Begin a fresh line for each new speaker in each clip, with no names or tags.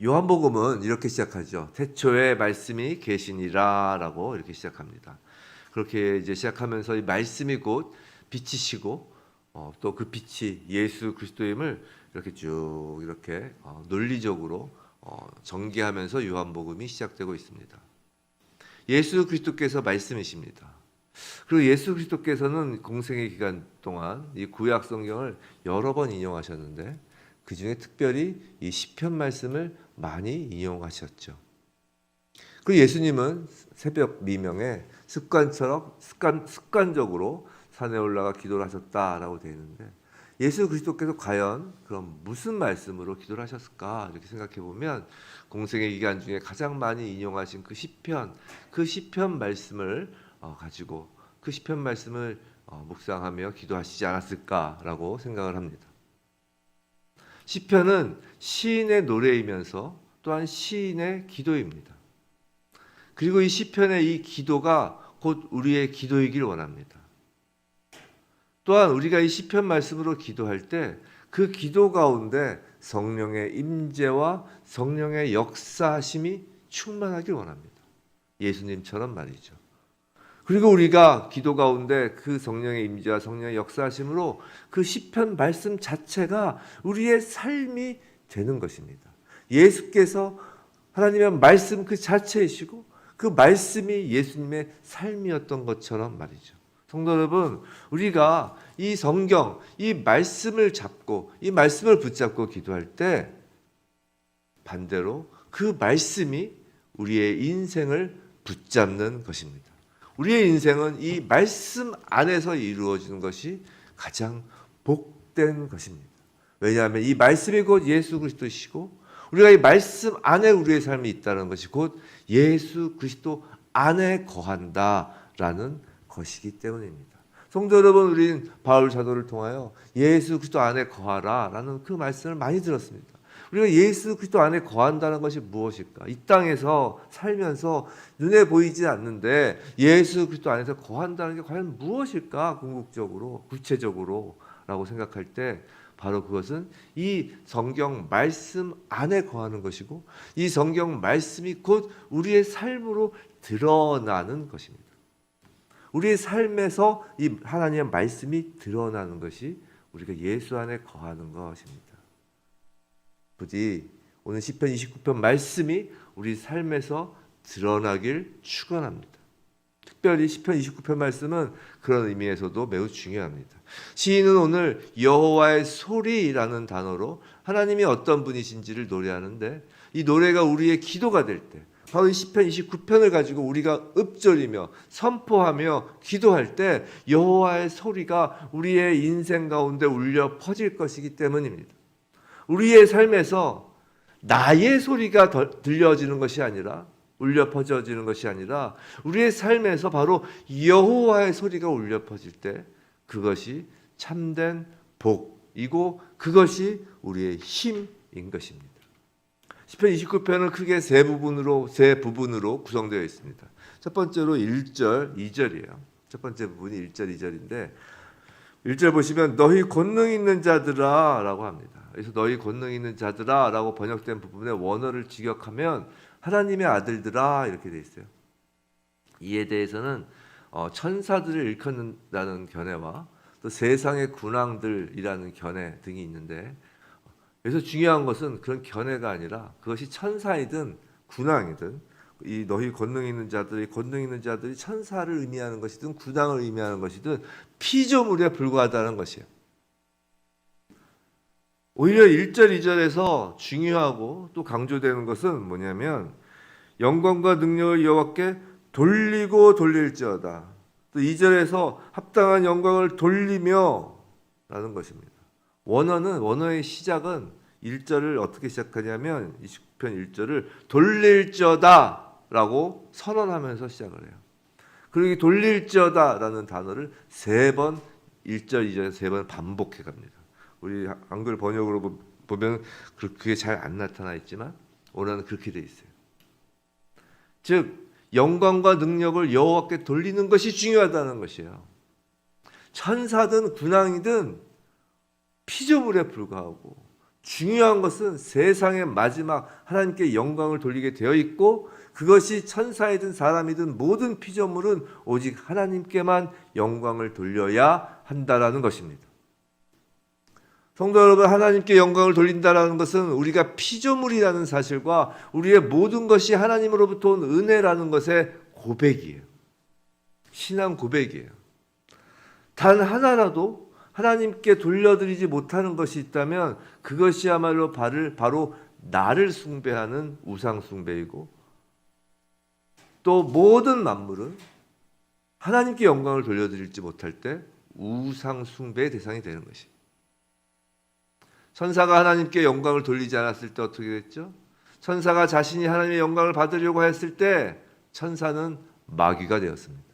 요한복음은 이렇게 시작하죠. 태초에 말씀이 계시니라 라고 이렇게 시작합니다. 그렇게 이제 시작하면서 이 말씀이 곧 빛이시고 또 그 빛이 예수 그리스도임을 이렇게 쭉 이렇게 논리적으로 전개하면서 요한복음이 시작되고 있습니다. 예수 그리스도께서 말씀이십니다. 그리고 예수 그리스도께서는 공생의 기간 동안 이 구약 성경을 여러 번 인용하셨는데 그 중에 특별히 이 시편 말씀을 많이 인용하셨죠. 그리고 예수님은 새벽 미명에 습관적으로 산에 올라가 기도를 하셨다라고 되어 있는데 예수 그리스도께서 과연 그럼 무슨 말씀으로 기도를 하셨을까 이렇게 생각해 보면 공생의 기간 중에 가장 많이 인용하신 그 시편 말씀을 가지고 그 시편 말씀을 묵상하며 기도하시지 않았을까라고 생각을 합니다. 시편은 시인의 노래이면서 또한 시인의 기도입니다. 그리고 이 시편의 이 기도가 곧 우리의 기도이길 원합니다. 또한 우리가 이 시편 말씀으로 기도할 때 그 기도 가운데 성령의 임재와 성령의 역사하심이 충만하길 원합니다. 예수님처럼 말이죠. 그리고 우리가 기도 가운데 그 성령의 임재와 성령의 역사하심으로 그 시편 말씀 자체가 우리의 삶이 되는 것입니다. 예수께서 하나님의 말씀 그 자체이시고 그 말씀이 예수님의 삶이었던 것처럼 말이죠. 성도 여러분, 우리가 이 성경, 이 말씀을 잡고 이 말씀을 붙잡고 기도할 때 반대로 그 말씀이 우리의 인생을 붙잡는 것입니다. 우리의 인생은 이 말씀 안에서 이루어지는 것이 가장 복된 것입니다. 왜냐하면 이 말씀이 곧 예수 그리스도시고 우리가 이 말씀 안에 우리의 삶이 있다는 것이 곧 예수 그리스도 안에 거한다라는 것이기 때문입니다. 성도 여러분, 우리는 바울 사도를 통하여 예수 그리스도 안에 거하라라는 그 말씀을 많이 들었습니다. 우리가 예수 그리스도 안에 거한다는 것이 무엇일까? 이 땅에서 살면서 눈에 보이지 않는데 예수 그리스도 안에서 거한다는 게 과연 무엇일까? 궁극적으로, 구체적으로 라고 생각할 때 바로 그것은 이 성경 말씀 안에 거하는 것이고 이 성경 말씀이 곧 우리의 삶으로 드러나는 것입니다. 우리의 삶에서 이 하나님의 말씀이 드러나는 것이 우리가 예수 안에 거하는 것입니다. 부디 오늘 시편 29편 말씀이 우리 삶에서 드러나길 축원합니다. 특별히 시편 29편 말씀은 그런 의미에서도 매우 중요합니다. 시인은 오늘 여호와의 소리라는 단어로 하나님이 어떤 분이신지를 노래하는데 이 노래가 우리의 기도가 될 때 바로 이 시편 29편을 가지고 우리가 읊조리며 선포하며 기도할 때 여호와의 소리가 우리의 인생 가운데 울려 퍼질 것이기 때문입니다. 우리의 삶에서 나의 소리가 들려지는 것이 아니라 울려 퍼져지는 것이 아니라 우리의 삶에서 바로 여호와의 소리가 울려 퍼질 때 그것이 참된 복이고 그것이 우리의 힘인 것입니다. 시편 29편은 크게 세 부분으로 구성되어 있습니다. 첫 번째로 1절, 2절이에요. 첫 번째 부분이 1절, 2절인데 1절 보시면 너희 권능 있는 자들아 라고 합니다. 그래서 너희 권능 있는 자들아 라고 번역된 부분의 원어를 직역하면 하나님의 아들들아 이렇게 돼 있어요. 이에 대해서는 천사들을 일컫는다는 견해와 또 세상의 군왕들이라는 견해 등이 있는데 그래서 중요한 것은 그런 견해가 아니라 그것이 천사이든 군왕이든 이 너희 권능 있는 자들이 천사를 의미하는 것이든 군왕을 의미하는 것이든 피조물에 불과하다는 것이에요. 오히려 1절, 2절에서 중요하고 또 강조되는 것은 뭐냐면 영광과 능력을 여호와께 돌리고 돌릴지어다. 또 2절에서 합당한 영광을 돌리며 라는 것입니다. 원어의 시작은 1절을 어떻게 시작하냐면 29편 1절을 돌릴지어다 라고 선언하면서 시작을 해요. 그리고 이 돌릴지어다 라는 단어를 3번 1절, 2절에서 3번 반복해 갑니다. 우리 한글 번역으로 보면 그게 잘 안 나타나 있지만 오늘은 그렇게 돼 있어요. 즉 영광과 능력을 여호와께 돌리는 것이 중요하다는 것이에요. 천사든 군왕이든 피조물에 불과하고 중요한 것은 세상의 마지막 하나님께 영광을 돌리게 되어 있고, 그것이 천사이든 사람이든 모든 피조물은 오직 하나님께만 영광을 돌려야 한다라는 것입니다. 성도 여러분, 하나님께 영광을 돌린다라는 것은 우리가 피조물이라는 사실과 우리의 모든 것이 하나님으로부터 온 은혜라는 것의 고백이에요. 신앙 고백이에요. 단 하나라도 하나님께 돌려드리지 못하는 것이 있다면 그것이야말로 바로 나를 숭배하는 우상 숭배이고, 또 모든 만물은 하나님께 영광을 돌려드리지 못할 때 우상 숭배의 대상이 되는 것입니다. 천사가 하나님께 영광을 돌리지 않았을 때 어떻게 됐죠? 천사가 자신이 하나님의 영광을 받으려고 했을 때 천사는 마귀가 되었습니다.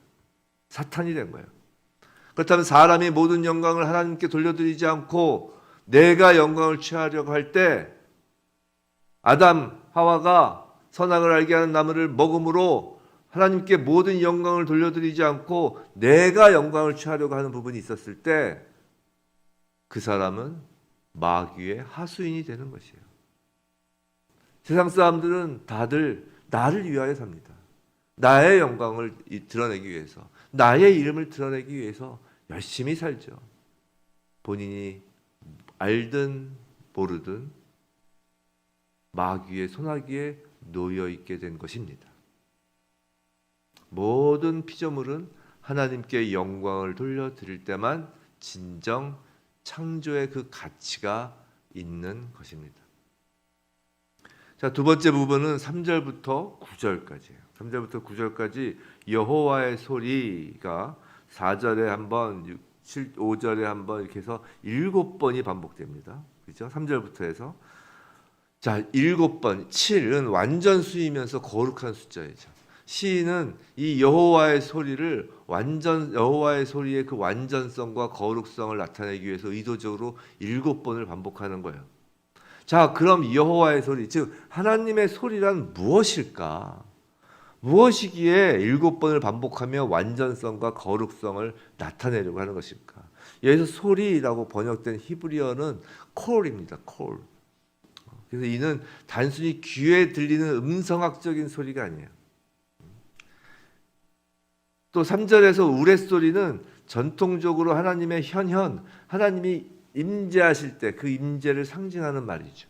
사탄이 된 거예요. 그렇다면 사람이 모든 영광을 하나님께 돌려드리지 않고 내가 영광을 취하려고 할 때 아담, 하와가 선악을 알게 하는 나무를 먹음으로 하나님께 모든 영광을 돌려드리지 않고 내가 영광을 취하려고 하는 부분이 있었을 때 그 사람은 마귀의 하수인이 되는 것이에요. 세상 사람들은 다들 나를 위하여 삽니다. 나의 영광을 드러내기 위해서, 나의 이름을 드러내기 위해서 열심히 살죠. 본인이 알든 모르든 마귀의 소나기에 놓여 있게 된 것입니다. 모든 피조물은 하나님께 영광을 돌려드릴 때만 진정 창조의 그 가치가 있는 것입니다. 자, 두 번째 부분은 3절부터 9절까지예요. 3절부터 9절까지 여호와의 소리가 4절에 한번, 5절에 한번 이렇게 해서 7번이 반복됩니다. 그렇죠? 3절부터 해서. 자, 7번, 7은 완전 수이면서 거룩한 숫자이죠. 시인은 이 여호와의 소리를 여호와의 소리의 그 완전성과 거룩성을 나타내기 위해서 의도적으로 7번을 반복하는 거예요. 자, 그럼 여호와의 소리, 즉 하나님의 소리란 무엇일까? 무엇이기에 7번을 반복하며 완전성과 거룩성을 나타내려고 하는 것일까? 여기서 소리라고 번역된 히브리어는 콜입니다. 콜. 그래서 이는 단순히 귀에 들리는 음성학적인 소리가 아니에요. 또 3절에서 우레소리는 전통적으로 하나님의 현현, 하나님이 임재하실 때 그 임재를 상징하는 말이죠.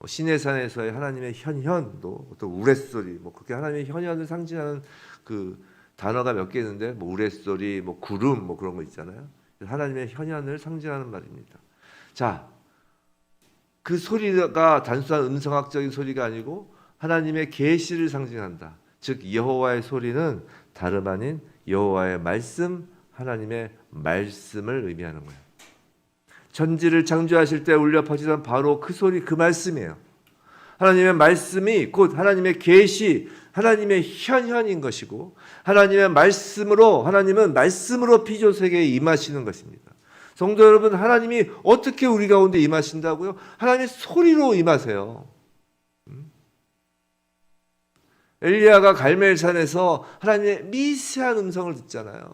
시내산에서의 하나님의 현현도 또 우레소리, 그렇게 하나님의 현현을 상징하는 그 단어가 몇 개 있는데, 우레소리, 구름, 그런 거 있잖아요. 하나님의 현현을 상징하는 말입니다. 자, 그 소리가 단순한 음성학적인 소리가 아니고 하나님의 계시를 상징한다. 즉 여호와의 소리는 다름 아닌 여호와의 말씀, 하나님의 말씀을 의미하는 거예요. 천지를 창조하실 때 울려 퍼지던 바로 그 소리, 그 말씀이에요. 하나님의 말씀이 곧 하나님의 계시, 하나님의 현현인 것이고, 하나님은 말씀으로 피조 세계에 임하시는 것입니다. 성도 여러분, 하나님이 어떻게 우리 가운데 임하신다고요? 하나님의 소리로 임하세요. 엘리야가 갈멜산에서 하나님의 미세한 음성을 듣잖아요.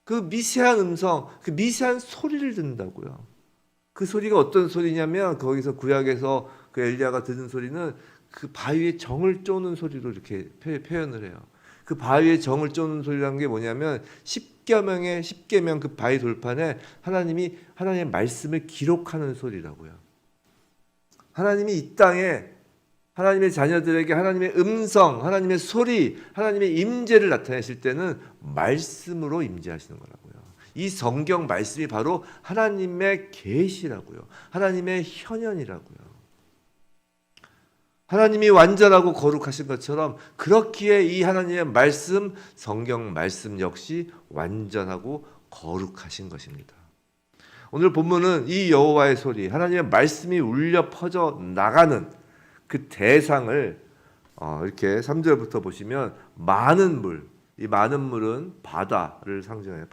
그 미세한 음성, 그 미세한 소리를 듣는다고요. 그 소리가 어떤 소리냐면, 거기서 구약에서 그 엘리야가 듣는 소리는 그 바위에 정을 쪼는 소리로 이렇게 표현을 해요. 그 바위에 정을 쪼는 소리라는 게 뭐냐면, 십계명 그 바위 돌판에 하나님의 말씀을 기록하는 소리라고요. 하나님이 이 땅에 하나님의 자녀들에게 하나님의 음성, 하나님의 소리, 하나님의 임재를 나타내실 때는 말씀으로 임재하시는 거라고요. 이 성경 말씀이 바로 하나님의 계시라고요. 하나님의 현현이라고요. 하나님이 완전하고 거룩하신 것처럼 그렇기에 이 하나님의 말씀, 성경 말씀 역시 완전하고 거룩하신 것입니다. 오늘 본문은 이 여호와의 소리, 하나님의 말씀이 울려 퍼져 나가는 그 대상을 이렇게 3절부터 보시면 많은 물, 이 많은 물은 바다를 상징해요.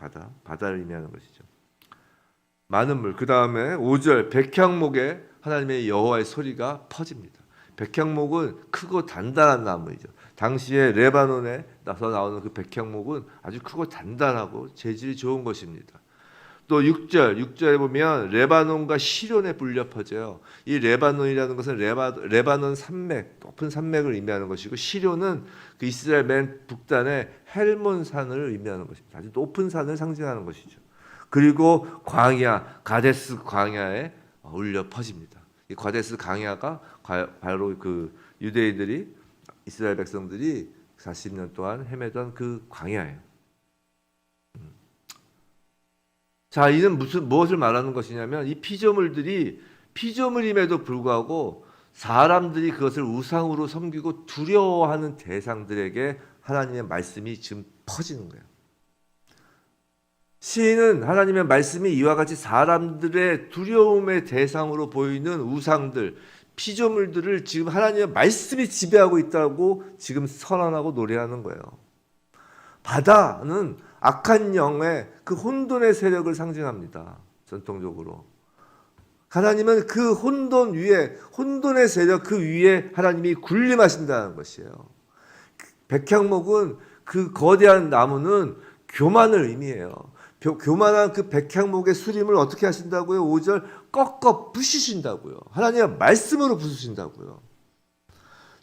바다를 의미하는 것이죠. 많은 물. 그 다음에 5절 백향목에 하나님의 여호와의 소리가 퍼집니다. 백향목은 크고 단단한 나무이죠. 당시에 레바논에 나서 나오는 그 백향목은 아주 크고 단단하고 재질이 좋은 것입니다. 또 6절에 보면 레바논과 시론에 불려 퍼져요. 이 레바논이라는 것은 레바논 산맥, 높은 산맥을 의미하는 것이고, 시론은 그 이스라엘 맨 북단의 헬몬 산을 의미하는 것입니다. 아주 높은 산을 상징하는 것이죠. 그리고 광야, 가데스 광야에 울려 퍼집니다. 이 가데스 광야가 바로 그 유대인들이, 이스라엘 백성들이 40년 동안 헤매던 그 광야예요. 자, 이는 무엇을 말하는 것이냐면, 이 피조물임에도 불구하고 사람들이 그것을 우상으로 섬기고 두려워하는 대상들에게 하나님의 말씀이 지금 퍼지는 거예요. 시인은 하나님의 말씀이 이와 같이 사람들의 두려움의 대상으로 보이는 우상들, 피조물들을 지금 하나님의 말씀이 지배하고 있다고 지금 선언하고 노래하는 거예요. 바다는 악한 영의 그 혼돈의 세력을 상징합니다. 전통적으로. 하나님은 그 혼돈 위에, 혼돈의 세력 그 위에 하나님이 군림하신다는 것이에요. 백향목은, 그 거대한 나무는 교만을 의미해요. 교만한 그 백향목의 수림을 어떻게 하신다고요? 5절 꺾어 부수신다고요. 하나님의 말씀으로 부수신다고요.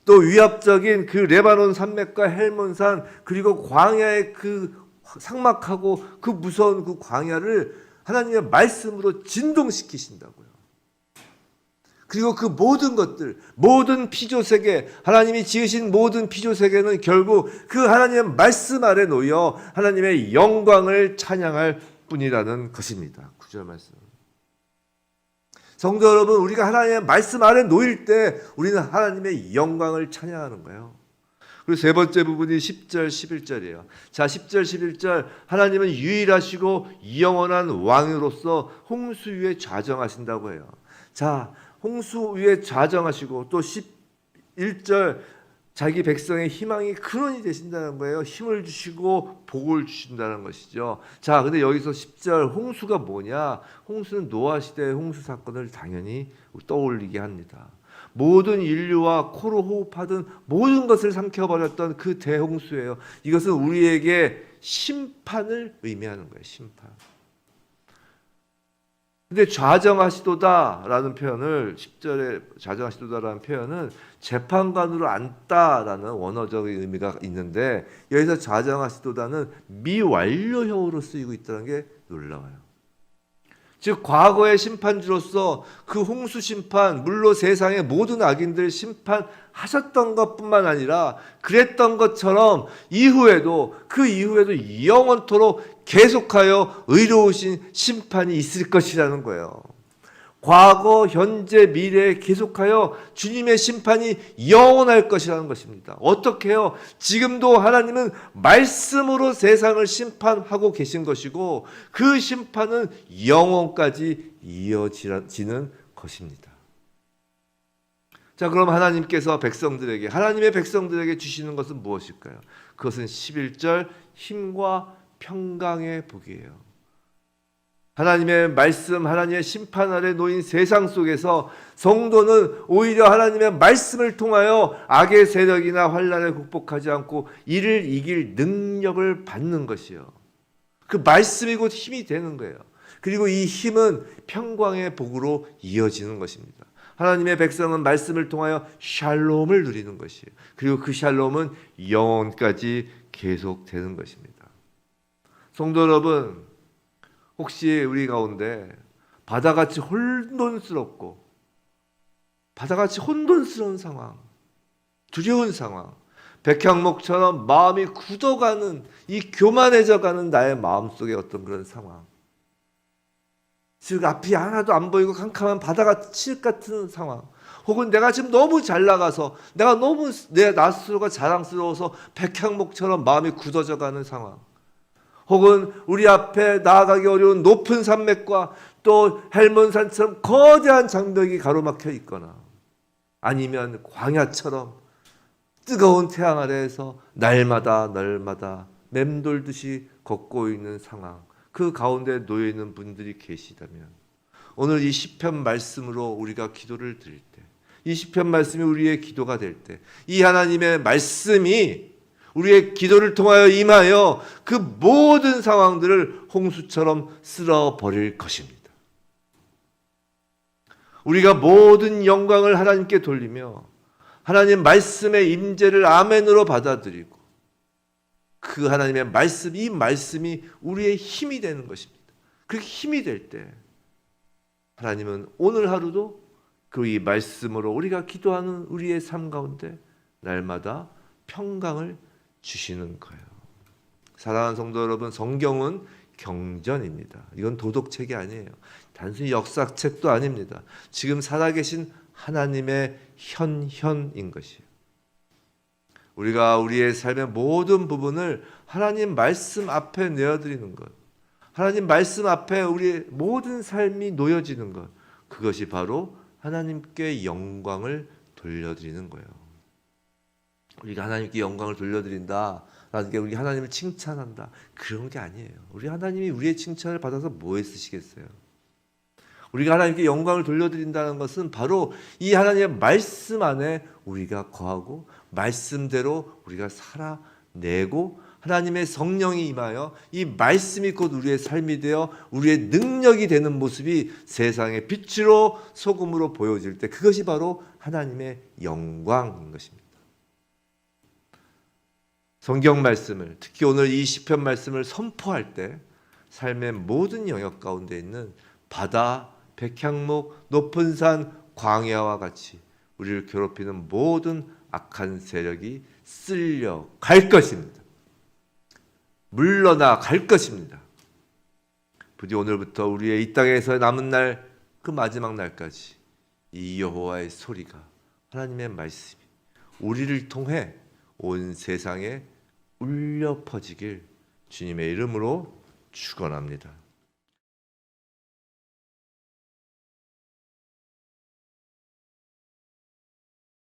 또 위압적인 그 레바논 산맥과 헬몬산, 그리고 광야의 그 삭막하고 그 무서운 그 광야를 하나님의 말씀으로 진동시키신다고요. 그리고 그 모든 것들, 모든 피조세계, 하나님이 지으신 모든 피조세계는 결국 그 하나님의 말씀 아래 놓여 하나님의 영광을 찬양할 뿐이라는 것입니다. 9절 말씀. 성도 여러분, 우리가 하나님의 말씀 아래 놓일 때 우리는 하나님의 영광을 찬양하는 거예요. 그리고 세 번째 부분이 10절, 11절이에요. 자, 10절, 11절. 하나님은 유일하시고 영원한 왕으로서 홍수 위에 좌정하신다고 해요. 자, 홍수 위에 좌정하시고, 또 11절, 자기 백성의 희망이 근원이 되신다는 거예요. 힘을 주시고 복을 주신다는 것이죠. 자, 근데 여기서 10절 홍수가 뭐냐? 홍수는 노아 시대의 홍수 사건을 당연히 떠올리게 합니다. 모든 인류와 코로 호흡하던 모든 것을 삼켜버렸던 그 대홍수예요. 이것은 우리에게 심판을 의미하는 거예요. 심판. 근데 좌정하시도다라는 표현을, 10절에 좌정하시도다라는 표현은 재판관으로 앉다라는 원어적인 의미가 있는데, 여기서 좌정하시도다는 미완료형으로 쓰이고 있다는 게 놀라워요. 즉 과거의 심판주로서 그 홍수 심판, 물로 세상의 모든 악인들 심판하셨던 것뿐만 아니라 그랬던 것처럼 이후에도, 그 이후에도 영원토록 계속하여 의로우신 심판이 있을 것이라는 거예요. 과거, 현재, 미래에 계속하여 주님의 심판이 영원할 것이라는 것입니다. 어떻게 해요? 지금도 하나님은 말씀으로 세상을 심판하고 계신 것이고, 그 심판은 영원까지 이어지는 것입니다. 자, 그럼 하나님께서 백성들에게, 하나님의 백성들에게 주시는 것은 무엇일까요? 그것은 11절 힘과 평강의 복이에요. 하나님의 말씀, 하나님의 심판 아래 놓인 세상 속에서 성도는 오히려 하나님의 말씀을 통하여 악의 세력이나 환난을 극복하지 않고 이를 이길 능력을 받는 것이요. 그 말씀이 곧 힘이 되는 거예요. 그리고 이 힘은 평강의 복으로 이어지는 것입니다. 하나님의 백성은 말씀을 통하여 샬롬을 누리는 것이에요. 그리고 그 샬롬은 영원까지 계속되는 것입니다. 성도 여러분, 혹시 우리 가운데 바다같이 혼돈스럽고, 바다같이 혼돈스러운 상황, 두려운 상황, 백향목처럼 마음이 굳어가는, 이 교만해져가는 나의 마음속에 어떤 그런 상황, 즉 앞이 하나도 안 보이고 캄캄한 바다같이 같은 상황, 혹은 내가 지금 너무 잘 나가서 내가 너무 내 나스로가 자랑스러워서 백향목처럼 마음이 굳어져가는 상황, 혹은 우리 앞에 나아가기 어려운 높은 산맥과 또 헬몬산처럼 거대한 장벽이 가로막혀 있거나, 아니면 광야처럼 뜨거운 태양 아래에서 날마다 맴돌듯이 걷고 있는 상황, 그 가운데 놓여 있는 분들이 계시다면, 오늘 이 시편 말씀으로 우리가 기도를 드릴 때, 이 시편 말씀이 우리의 기도가 될 때, 이 하나님의 말씀이 우리의 기도를 통하여 임하여 그 모든 상황들을 홍수처럼 쓸어버릴 것입니다. 우리가 모든 영광을 하나님께 돌리며 하나님 말씀의 임재를 아멘으로 받아들이고 그 하나님의 말씀, 이 말씀이 우리의 힘이 되는 것입니다. 그 힘이 될 때 하나님은 오늘 하루도 그 이 말씀으로 우리가 기도하는 우리의 삶 가운데 날마다 평강을 주시는 거예요. 사랑하는 성도 여러분, 성경은 경전입니다. 이건 도덕책이 아니에요. 단순히 역사책도 아닙니다. 지금 살아계신 하나님의 현현인 것이에요. 우리가 우리의 삶의 모든 부분을 하나님 말씀 앞에 내어드리는 것, 하나님 말씀 앞에 우리의 모든 삶이 놓여지는 것, 그것이 바로 하나님께 영광을 돌려드리는 거예요. 우리가 하나님께 영광을 돌려드린다, 라는 게 우리 하나님을 칭찬한다, 그런 게 아니에요. 우리 하나님이 우리의 칭찬을 받아서 뭐에 쓰시겠어요? 우리가 하나님께 영광을 돌려드린다는 것은 바로 이 하나님의 말씀 안에 우리가 거하고 말씀대로 우리가 살아내고 하나님의 성령이 임하여 이 말씀이 곧 우리의 삶이 되어 우리의 능력이 되는 모습이 세상의 빛으로 소금으로 보여질 때 그것이 바로 하나님의 영광인 것입니다. 성경 말씀을, 특히 오늘 이 시편 말씀을 선포할 때 삶의 모든 영역 가운데 있는 바다, 백향목, 높은 산, 광야와 같이 우리를 괴롭히는 모든 악한 세력이 쓸려갈 것입니다. 물러나 갈 것입니다. 부디 오늘부터 우리의 이 땅에서 남은 날, 그 마지막 날까지 이 여호와의 소리가, 하나님의 말씀이 우리를 통해 온 세상에 울려 퍼지길 주님의 이름으로 축원합니다.